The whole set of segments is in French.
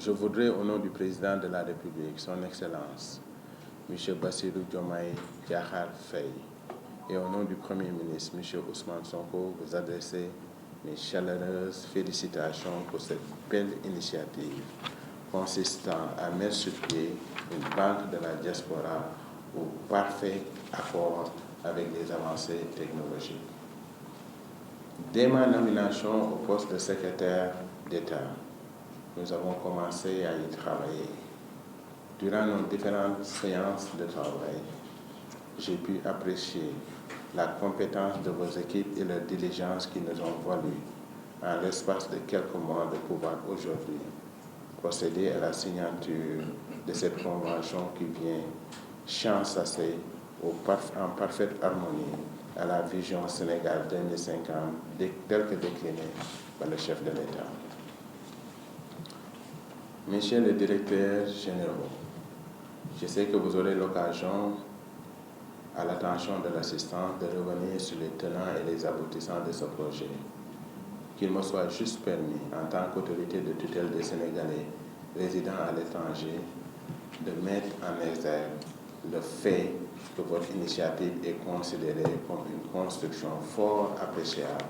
Je voudrais, au nom du président de la République, son Excellence, M. Bassirou Diomaye Diakhar Faye, et au nom du Premier ministre, M. Ousmane Sonko, vous adresser mes chaleureuses félicitations pour cette belle initiative consistant à mettre sur pied une banque de la diaspora au parfait accord avec les avancées technologiques. Dès ma nomination au poste de secrétaire d'État, nous avons commencé à y travailler. Durant nos différentes séances de travail, j'ai pu apprécier la compétence de vos équipes et leur diligence qui nous ont valu, en l'espace de quelques mois, de pouvoir aujourd'hui procéder à la signature de cette convention qui vient chancasser en parfaite harmonie à la vision Sénégal 2050 telle que déclinée par le chef de l'État. Messieurs les directeurs généraux, je sais que vous aurez l'occasion, à l'attention de l'assistant, de revenir sur les tenants et les aboutissants de ce projet. Qu'il me soit juste permis, en tant qu'autorité de tutelle des Sénégalais résidant à l'étranger, de mettre en exergue le fait que votre initiative est considérée comme une construction fort appréciable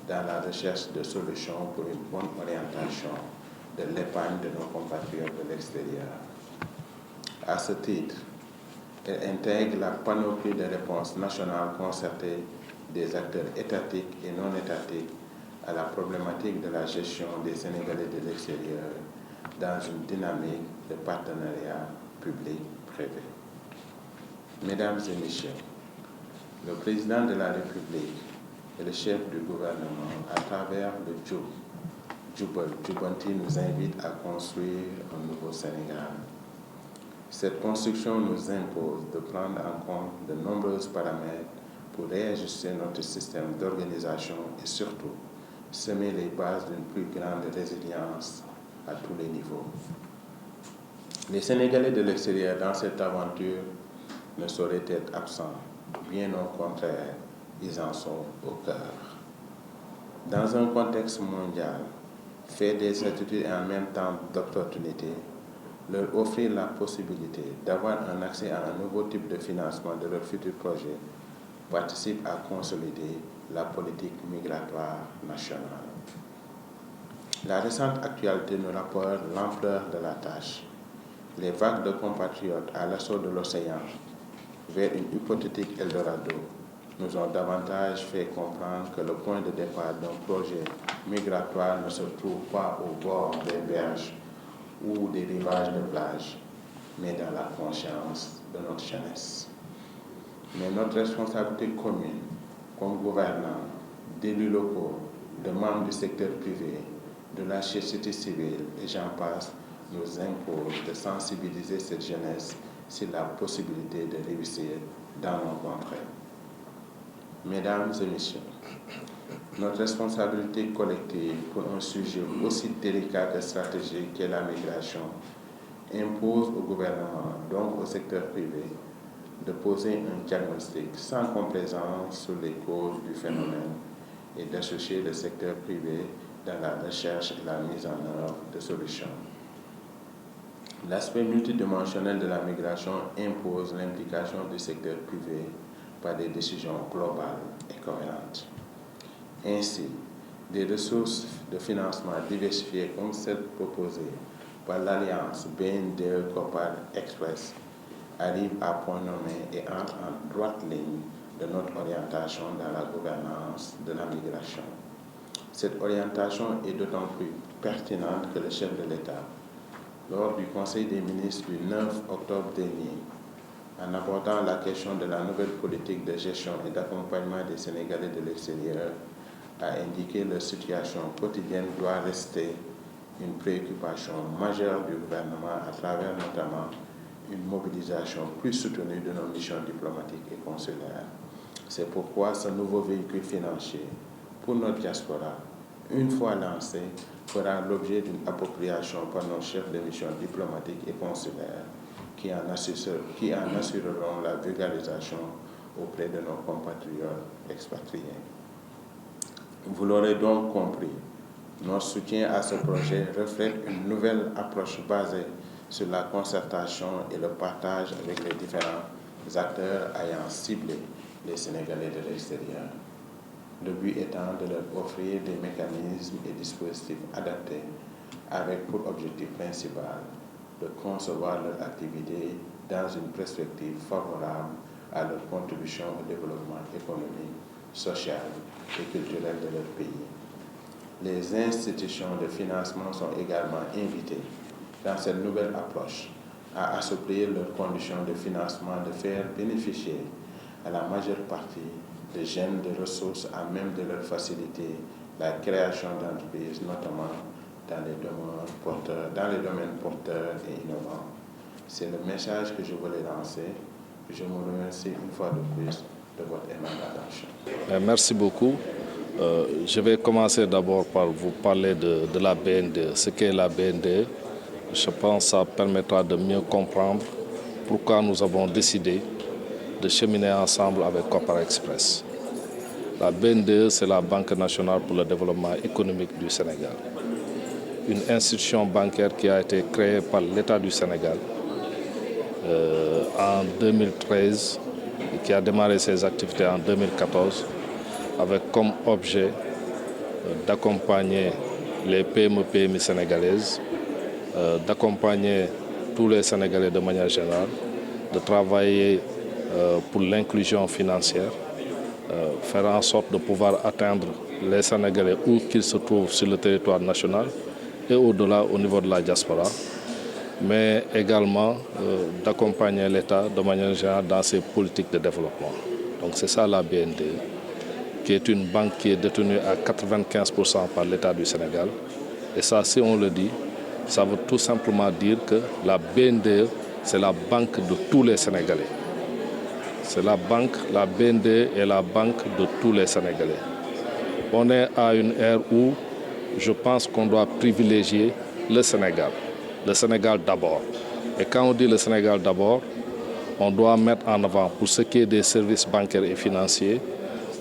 dans la recherche de solutions pour une bonne orientation de l'épargne de nos compatriotes de l'extérieur. À ce titre, elle intègre la panoplie de réponses nationales concertées des acteurs étatiques et non étatiques à la problématique de la gestion des Sénégalais de l'extérieur dans une dynamique de partenariat public-privé. Mesdames et messieurs, le président de la République et le chef du gouvernement, à travers le Jubanti, nous invite à construire un nouveau Sénégal. Cette construction nous impose de prendre en compte de nombreux paramètres pour réajuster notre système d'organisation et surtout semer les bases d'une plus grande résilience à tous les niveaux. Les Sénégalais de l'extérieur dans cette aventure ne sauraient être absents, bien au contraire, ils en sont au cœur. Dans un contexte mondial, fait des certitudes et en même temps d'opportunités, leur offrir la possibilité d'avoir un accès à un nouveau type de financement de leurs futurs projets participe à consolider la politique migratoire nationale. La récente actualité nous rapporte l'ampleur de la tâche. Les vagues de compatriotes à l'assaut de l'océan vers une hypothétique Eldorado nous ont davantage fait comprendre que le point de départ d'un projet migratoire ne se trouve pas au bord des berges ou des rivages de plage, mais dans la conscience de notre jeunesse. Mais notre responsabilité commune, comme gouvernants, d'élus locaux, de membres du secteur privé, de la société civile, et j'en passe, nous impose de sensibiliser cette jeunesse sur la possibilité de réussir dans nos contrées. Mesdames et messieurs, notre responsabilité collective pour un sujet aussi délicat et stratégique qu'est la migration impose au gouvernement, donc au secteur privé, de poser un diagnostic sans complaisance sur les causes du phénomène et d'associer le secteur privé dans la recherche et la mise en œuvre de solutions. L'aspect multidimensionnel de la migration impose l'implication du secteur privé par des décisions globales et cohérentes. Ainsi, des ressources de financement diversifiées comme celles proposées par l'Alliance BNDE Copal Express arrivent à point nommé et entrent en droite ligne de notre orientation dans la gouvernance de la migration. Cette orientation est d'autant plus pertinente que le chef de l'État, lors du Conseil des ministres du 9 octobre dernier, en abordant la question de la nouvelle politique de gestion et d'accompagnement des Sénégalais de l'extérieur, a indiqué que leur situation quotidienne doit rester une préoccupation majeure du gouvernement à travers notamment une mobilisation plus soutenue de nos missions diplomatiques et consulaires. C'est pourquoi ce nouveau véhicule financier pour notre diaspora, une fois lancé, fera l'objet d'une appropriation par nos chefs de mission diplomatiques et consulaires qui en assureront la vulgarisation auprès de nos compatriotes expatriés. Vous l'aurez donc compris, Notre soutien à ce projet reflète une nouvelle approche basée sur la concertation et le partage avec les différents acteurs ayant ciblé les Sénégalais de l'extérieur. Le but étant de leur offrir des mécanismes et dispositifs adaptés avec pour objectif principal de concevoir leur activité dans une perspective favorable à leur contribution au développement économique, social et culturel de leur pays. Les institutions de financement sont également invitées dans cette nouvelle approche à assouplir leurs conditions de financement, de faire bénéficier à la majeure partie des jeunes de ressources à même de leur faciliter la création d'entreprises, notamment dans les domaines porteurs et innovants. C'est le message que je voulais lancer. Je vous remercie une fois de plus de votre aimable attention. Merci beaucoup. Je vais commencer d'abord par vous parler de la BNDE. Ce qu'est la BNDE, je pense que ça permettra de mieux comprendre pourquoi nous avons décidé de cheminer ensemble avec Kopar Express. La BNDE, c'est la Banque nationale pour le développement économique du Sénégal. Une institution bancaire qui a été créée par l'État du Sénégal en 2013 et qui a démarré ses activités en 2014 avec comme objet d'accompagner les PME-PMI sénégalaises, d'accompagner tous les Sénégalais de manière générale, de travailler pour l'inclusion financière, faire en sorte de pouvoir atteindre les Sénégalais où qu'ils se trouvent sur le territoire national et au-delà au niveau de la diaspora, mais également d'accompagner l'État de manière générale dans ses politiques de développement. Donc c'est ça la BNDE, qui est une banque qui est détenue à 95% par l'État du Sénégal. Et ça, si on le dit, ça veut tout simplement dire que la BNDE, c'est la banque de tous les Sénégalais. C'est la BNDE est la banque de tous les Sénégalais. On est à une ère où je pense qu'on doit privilégier le Sénégal d'abord. Et quand on dit le Sénégal d'abord, on doit mettre en avant, pour ce qui est des services bancaires et financiers,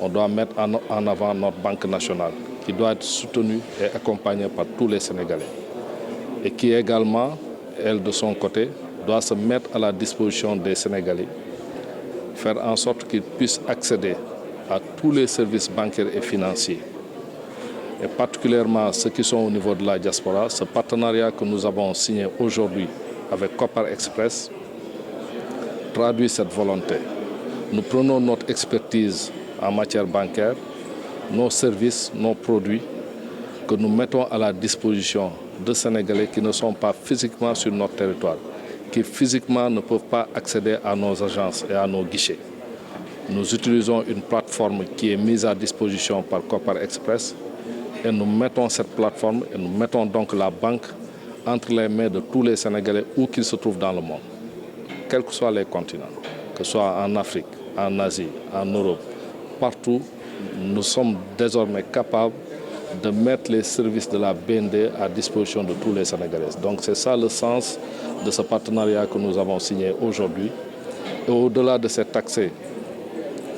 on doit mettre en avant notre Banque nationale, qui doit être soutenue et accompagnée par tous les Sénégalais. Et qui également, elle de son côté, doit se mettre à la disposition des Sénégalais, faire en sorte qu'ils puissent accéder à tous les services bancaires et financiers. Et particulièrement ceux qui sont au niveau de la diaspora, ce partenariat que nous avons signé aujourd'hui avec Kopar Express traduit cette volonté. Nous prenons notre expertise en matière bancaire, nos services, nos produits, que nous mettons à la disposition de Sénégalais qui ne sont pas physiquement sur notre territoire, qui physiquement ne peuvent pas accéder à nos agences et à nos guichets. Nous utilisons une plateforme qui est mise à disposition par Kopar Express et nous mettons cette plateforme et nous mettons donc la banque entre les mains de tous les Sénégalais où qu'ils se trouvent dans le monde, quels que soient les continents, que ce soit en Afrique, en Asie, en Europe, partout, nous sommes désormais capables de mettre les services de la BND à disposition de tous les Sénégalais. Donc c'est ça le sens de ce partenariat que nous avons signé aujourd'hui. Et au-delà de cet accès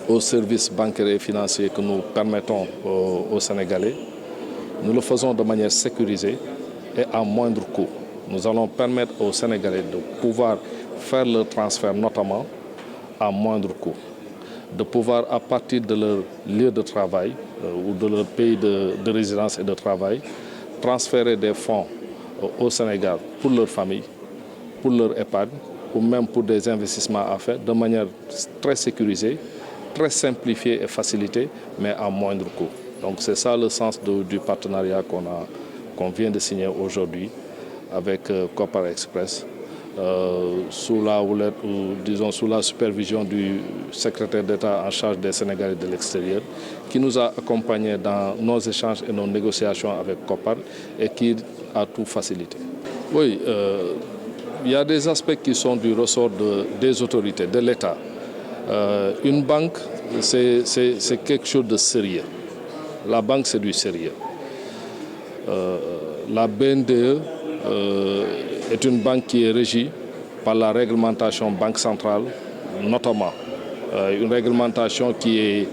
aux services bancaires et financiers que nous permettons aux Sénégalais, nous le faisons de manière sécurisée et à moindre coût. Nous allons permettre aux Sénégalais de pouvoir faire le transfert notamment à moindre coût, de pouvoir à partir de leur lieu de travail ou de leur pays de résidence et de travail, transférer des fonds au Sénégal pour leur famille, pour leur épargne ou même pour des investissements à faire de manière très sécurisée, très simplifiée et facilitée, mais à moindre coût. Donc c'est ça le sens du partenariat qu'on vient de signer aujourd'hui avec Kopar Express, sous la houlette ou disons sous la supervision du secrétaire d'État en charge des Sénégalais de l'extérieur, qui nous a accompagnés dans nos échanges et nos négociations avec Kopar et qui a tout facilité. Oui, il y a des aspects qui sont du ressort des autorités, de l'État. Une banque, c'est quelque chose de sérieux. La banque, c'est du sérieux. La BNDE est une banque qui est régie par la réglementation Banque centrale, notamment. Une réglementation qui est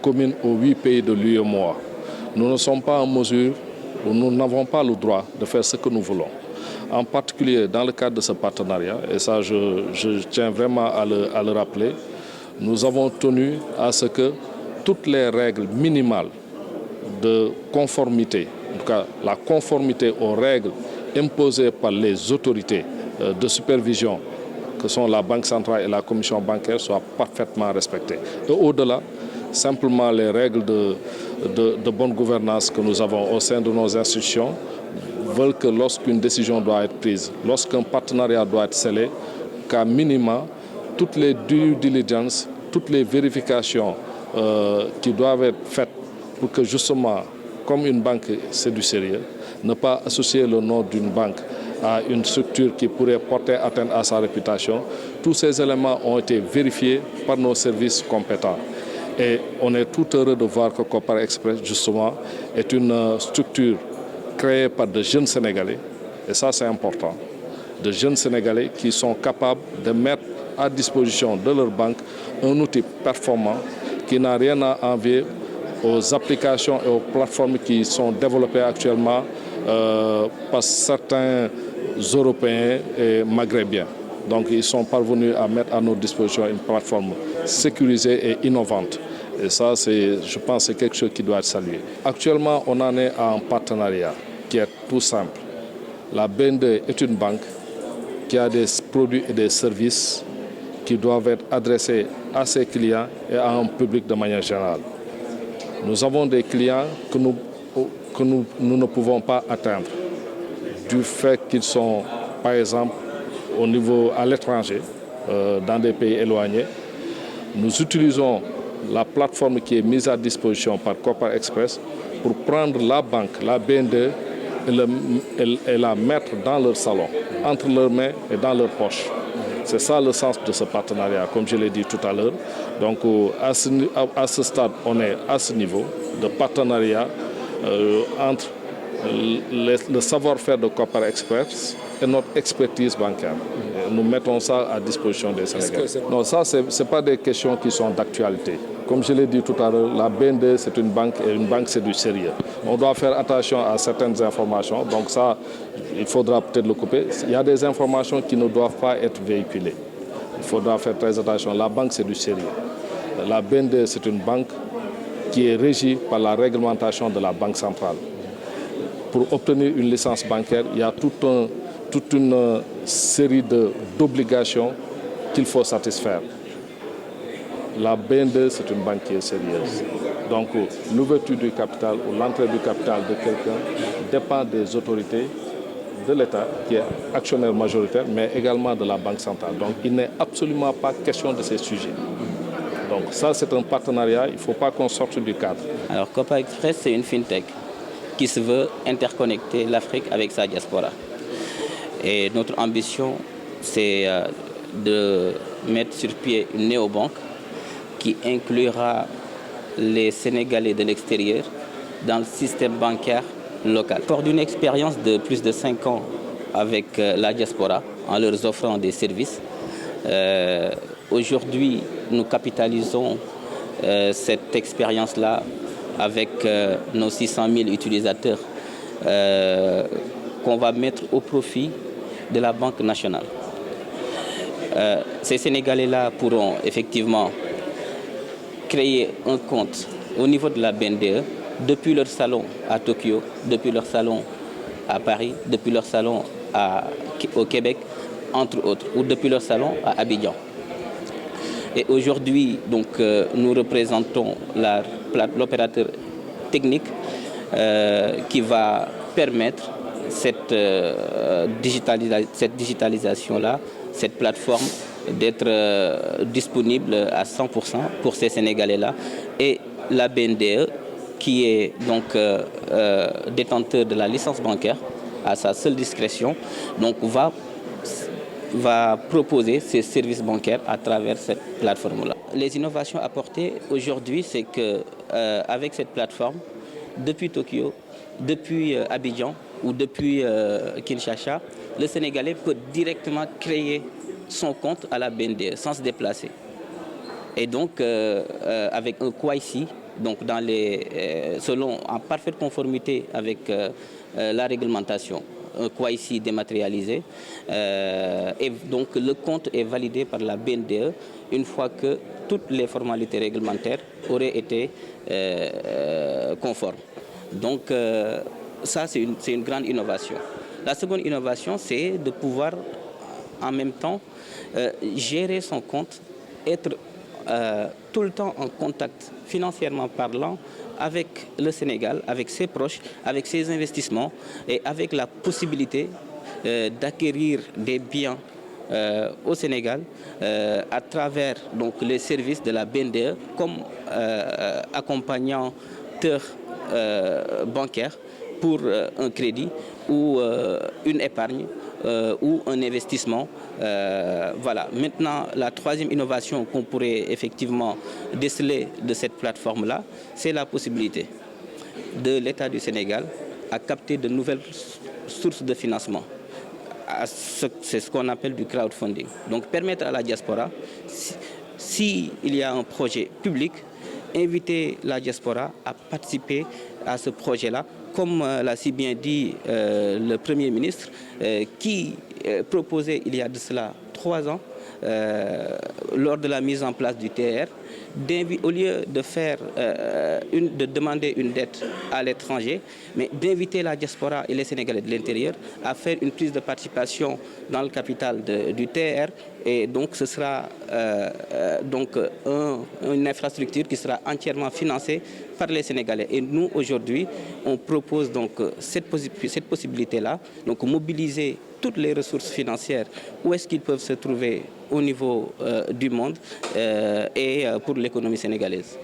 commune aux 8 pays de l'UEMOA. Nous ne sommes pas en mesure où nous n'avons pas le droit de faire ce que nous voulons. En particulier dans le cadre de ce partenariat, et ça je tiens vraiment à le rappeler, nous avons tenu à ce que toutes les règles minimales de conformité, en tout cas la conformité aux règles imposées par les autorités de supervision, que sont la Banque centrale et la Commission bancaire, soient parfaitement respectées. Et au-delà, simplement les règles de bonne gouvernance que nous avons au sein de nos institutions veulent que lorsqu'une décision doit être prise, lorsqu'un partenariat doit être scellé, qu'à minima, toutes les due diligence, toutes les vérifications qui doivent être faites pour que justement, comme une banque c'est du sérieux, ne pas associer le nom d'une banque à une structure qui pourrait porter atteinte à sa réputation, tous ces éléments ont été vérifiés par nos services compétents. Et on est tout heureux de voir que Kopar Express, justement, est une structure créée par de jeunes Sénégalais, et ça c'est important, de jeunes Sénégalais qui sont capables de mettre à disposition de leur banque un outil performant qui n'a rien à envier aux applications et aux plateformes qui sont développées actuellement par certains Européens et Maghrébiens. Donc ils sont parvenus à mettre à notre disposition une plateforme sécurisée et innovante. Et ça, je pense, c'est quelque chose qui doit être salué. Actuellement, on en est à un partenariat qui est tout simple. La BND est une banque qui a des produits et des services qui doivent être adressés à ses clients et à un public de manière générale. Nous avons des clients que nous ne pouvons pas atteindre du fait qu'ils sont, par exemple, à l'étranger, dans des pays éloignés. Nous utilisons la plateforme qui est mise à disposition par Kopar Express pour prendre la banque, la BND, et la mettre dans leur salon, entre leurs mains et dans leurs poches. C'est ça le sens de ce partenariat, comme je l'ai dit tout à l'heure. Donc à ce stade, on est à ce niveau de partenariat entre le savoir-faire de Kopar Express et notre expertise bancaire. Nous mettons ça à disposition des Sénégalais. Non, ça, ce n'est pas des questions qui sont d'actualité. Comme je l'ai dit tout à l'heure, la BND, c'est une banque, et une banque, c'est du sérieux. On doit faire attention à certaines informations, donc ça, il faudra peut-être le couper. Il y a des informations qui ne doivent pas être véhiculées. Il faudra faire très attention. La banque, c'est du sérieux. La BND, c'est une banque qui est régie par la réglementation de la Banque centrale. Pour obtenir une licence bancaire, il y a toute une série d'obligations qu'il faut satisfaire. La BND, c'est une banque qui est sérieuse. Donc, l'ouverture du capital ou l'entrée du capital de quelqu'un dépend des autorités de l'État, qui est actionnaire majoritaire, mais également de la Banque centrale. Donc, il n'est absolument pas question de ces sujets. Donc, ça, c'est un partenariat, il ne faut pas qu'on sorte du cadre. Alors, Kopar Express, c'est une fintech qui se veut interconnecter l'Afrique avec sa diaspora. Et notre ambition, c'est de mettre sur pied une néobanque qui inclura les Sénégalais de l'extérieur dans le système bancaire local. Fort d'une expérience de plus de 5 ans avec la diaspora, en leur offrant des services, aujourd'hui, nous capitalisons cette expérience-là avec nos 600 000 utilisateurs qu'on va mettre au profit de la Banque nationale. Ces Sénégalais-là pourront effectivement créer un compte au niveau de la BNDE depuis leur salon à Tokyo, depuis leur salon à Paris, depuis leur salon au Québec, entre autres, ou depuis leur salon à Abidjan. Et aujourd'hui, donc, nous représentons l'opérateur technique qui va permettre cette digitalisation-là, cette plateforme, d'être disponible à 100% pour ces Sénégalais-là. Et la BNDE, qui est donc détenteur de la licence bancaire, à sa seule discrétion, donc va proposer ses services bancaires à travers cette plateforme-là. Les innovations apportées aujourd'hui, c'est qu'avec cette plateforme, depuis Tokyo, depuis Abidjan ou depuis Kinshasa, le Sénégalais peut directement créer son compte à la BNDE sans se déplacer. Et donc, avec un KYC donc en parfaite conformité avec la réglementation. Un KYC dématérialisé et donc le compte est validé par la BNDE une fois que toutes les formalités réglementaires auraient été conformes. Donc ça c'est une grande innovation. La seconde innovation, c'est de pouvoir en même temps gérer son compte, être tout le temps en contact financièrement parlant avec le Sénégal, avec ses proches, avec ses investissements et avec la possibilité d'acquérir des biens au Sénégal à travers donc, les services de la BNDE comme accompagnateur bancaire pour un crédit ou une épargne ou un investissement. Voilà. Maintenant, la troisième innovation qu'on pourrait effectivement déceler de cette plateforme-là, c'est la possibilité de l'État du Sénégal à capter de nouvelles sources de financement. C'est ce qu'on appelle du crowdfunding. Donc permettre à la diaspora, s'il y a un projet public, inviter la diaspora à participer à ce projet-là, comme l'a si bien dit le Premier ministre, qui proposait il y a de cela 3 ans, lors de la mise en place du TR, au lieu de demander une dette à l'étranger, mais d'inviter la diaspora et les Sénégalais de l'intérieur à faire une prise de participation dans le capital du TR. Et donc ce sera une infrastructure qui sera entièrement financée par les Sénégalais. Et nous, aujourd'hui, on propose donc cette possibilité-là, donc mobiliser toutes les ressources financières, où est-ce qu'ils peuvent se trouver au niveau du monde et pour l'économie sénégalaise.